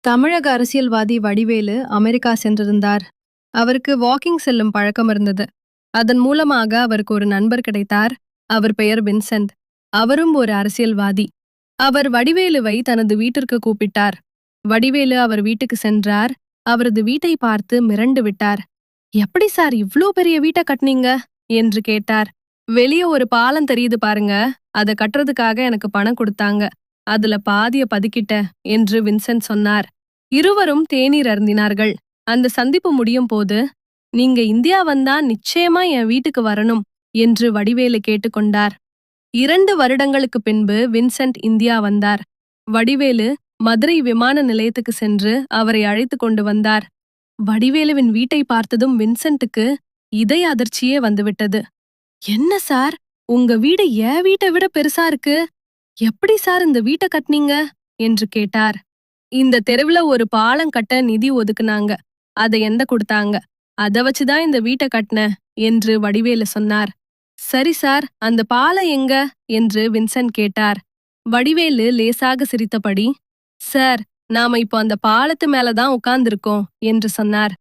தமிழக அரசியல்வாதி வடிவேலு அமெரிக்கா சென்றிருந்தார். அவருக்கு வாக்கிங் செல்லும் பழக்கம் இருந்தது. அதன் மூலமாக அவருக்கு ஒரு நண்பர் கிடைத்தார். அவர் பெயர் வின்சென்ட். அவரும் ஒரு அரசியல்வாதி. அவர் வடிவேலுவை தனது வீட்டிற்கு கூப்பிட்டார். வடிவேலு அவர் வீட்டுக்கு சென்றார். அவரது வீட்டை பார்த்து மிரண்டு விட்டார். எப்படி சார் இவ்ளோ பெரிய வீட்டை கட்டுனீங்க என்று கேட்டார். வெளிய ஒரு பாலம் தெரியுது பாருங்க, அதை கட்டுறதுக்காக எனக்கு பணம் கொடுத்தாங்க. அதுல பாதிய பதுக்கிட்டேன் என்று வின்சென்ட் சொன்னார். இருவரும் தேநீர் அருந்தினார்கள். அந்த சந்திப்பு முடியும் போது, நீங்க இந்தியா வந்தா நிச்சயமா என் வீட்டுக்கு வரணும் என்று வடிவேலு கேட்டுக்கொண்டார். 2 வருடங்களுக்கு பின்பு வின்சென்ட் இந்தியா வந்தார். வடிவேலு மதுரை விமான நிலையத்துக்கு சென்று அவரை அழைத்து கொண்டு வந்தார். வடிவேலுவின் வீட்டை பார்த்ததும் வின்சென்ட்டுக்கு இதய அதிர்ச்சியே வந்துவிட்டது. என்ன சார், உங்க வீடு என் வீட்டை விட பெருசா இருக்கு. எப்படி சார் இந்த வீட்டை கட்டுனீங்க என்று கேட்டார். இந்த தெருவுல ஒரு பாலம் கட்ட நிதி ஒதுக்குனாங்க. அதை எந்த கொடுத்தாங்க. அத வச்சுதான் இந்த வீட்டை கட்டினேன் என்று வடிவேலு சொன்னார். சரி சார், அந்த பாலம் எங்க என்று வின்சென்ட் கேட்டார். வடிவேலு லேசாக சிரித்தபடி, சார், நாம இப்போ அந்த பாலத்து மேலதான் உட்கார்ந்திருக்கோம் என்று சொன்னார்.